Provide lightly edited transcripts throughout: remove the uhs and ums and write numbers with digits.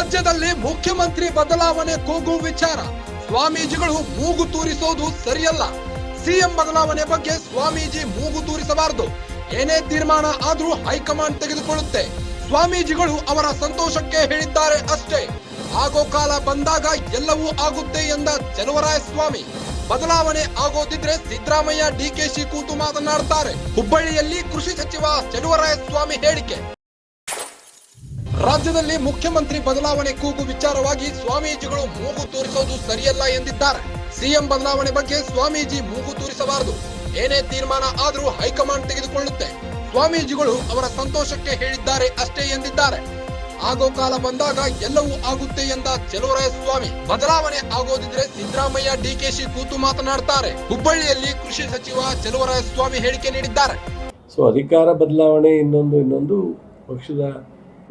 ರಾಜ್ಯದಲ್ಲಿ ಮುಖ್ಯಮಂತ್ರಿ ಬದಲಾವಣೆ ಕೂಗು ವಿಚಾರ ಸ್ವಾಮೀಜಿಗಳು ಮೂಗು ತೂರಿಸೋದು ಸರಿಯಲ್ಲ. ಸಿಎಂ ಬದಲಾವಣೆ ಬಗ್ಗೆ ಸ್ವಾಮೀಜಿ ಮೂಗು ತೂರಿಸಬಾರದು. ಏನೇ ತೀರ್ಮಾನ ಆದ್ರೂ ಹೈಕಮಾಂಡ್ ತೆಗೆದುಕೊಳ್ಳುತ್ತೆ. ಸ್ವಾಮೀಜಿಗಳು ಅವರ ಸಂತೋಷಕ್ಕೆ ಹೇಳಿದ್ದಾರೆ ಅಷ್ಟೇ. ಆಗೋ ಕಾಲ ಬಂದಾಗ ಎಲ್ಲವೂ ಆಗುತ್ತೆ ಎಂದ ಚಲುವರಾಯಸ್ವಾಮಿ. ಬದಲಾವಣೆ ಆಗೋದಿದ್ರೆ ಸಿದ್ದರಾಮಯ್ಯ ಡಿಕೆಶಿ ಕೂತು ಮಾತನಾಡ್ತಾರೆ. ಹುಬ್ಬಳ್ಳಿಯಲ್ಲಿ ಕೃಷಿ ಸಚಿವ ಚಲುವರಾಯಸ್ವಾಮಿ ಹೇಳಿಕೆ. ರಾಜ್ಯದಲ್ಲಿ ಮುಖ್ಯಮಂತ್ರಿ ಬದಲಾವಣೆ ಕೂಗು ವಿಚಾರವಾಗಿ ಸ್ವಾಮೀಜಿಗಳು ಮೂಗು ತೂರಿಸೋದು ಸರಿಯಲ್ಲ ಎಂದಿದ್ದಾರೆ. ಸಿಎಂ ಬದಲಾವಣೆ ಬಗ್ಗೆ ಸ್ವಾಮೀಜಿ ಮೂಗು ತೂರಿಸಬಾರದು. ಏನೇ ತೀರ್ಮಾನ ಆದ್ರೂ ಹೈಕಮಾಂಡ್ ತೆಗೆದುಕೊಳ್ಳುತ್ತೆ. ಸ್ವಾಮೀಜಿಗಳು ಅವರ ಸಂತೋಷಕ್ಕೆ ಹೇಳಿದ್ದಾರೆ ಅಷ್ಟೇ ಎಂದಿದ್ದಾರೆ. ಆಗೋ ಕಾಲ ಬಂದಾಗ ಎಲ್ಲವೂ ಆಗುತ್ತೆ ಎಂದ ಚಲುವರಾಯಸ್ವಾಮಿ. ಬದಲಾವಣೆ ಆಗೋದಿದ್ರೆ ಸಿದ್ದರಾಮಯ್ಯ ಡಿಕೆಶಿ ಕೂತು ಮಾತನಾಡ್ತಾರೆ. ಹುಬ್ಬಳ್ಳಿಯಲ್ಲಿ ಕೃಷಿ ಸಚಿವ ಚಲುವರಾಯಸ್ವಾಮಿ ಹೇಳಿಕೆ ನೀಡಿದ್ದಾರೆ. ಸೊ ಅಧಿಕಾರ ಬದಲಾವಣೆ ಇನ್ನೊಂದು ಪಕ್ಷದ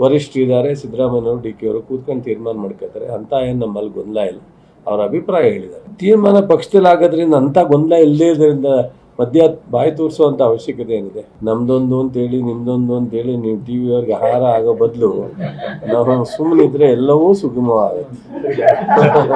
ವರಿಷ್ಠರಿದ್ದಾರೆ, ಸಿದ್ದರಾಮಯ್ಯನವರು ಡಿ ಕೆ ಅವರು ಕೂತ್ಕೊಂಡು ತೀರ್ಮಾನ ಮಾಡ್ಕೊತಾರೆ. ಅಂತ ಏನು ನಮ್ಮಲ್ಲಿ ಗೊಂದಲ ಇಲ್ಲ, ಅವರ ಅಭಿಪ್ರಾಯ ಹೇಳಿದ್ದಾರೆ. ತೀರ್ಮಾನ ಪಕ್ಷದಲ್ಲಿ ಆಗೋದ್ರಿಂದ ಅಂತ ಗೊಂದಲ ಇಲ್ಲದೇ ಇರೋದ್ರಿಂದ ಮಧ್ಯ ಬಾಯಿ ತೋರಿಸುವಂಥ ಅವಶ್ಯಕತೆ ಏನಿದೆ? ನಮ್ದೊಂದು ಅಂತೇಳಿ ನಿಮ್ದೊಂದು ಅಂತೇಳಿ ನೀವು ಟಿ ವಿಯವ್ರಿಗೆ ಆಹಾರ ಆಗೋ ಬದಲು ನಾವು ಸುಮ್ಮನಿದ್ರೆ ಎಲ್ಲವೂ ಸುಗಮವಾಗುತ್ತೆ.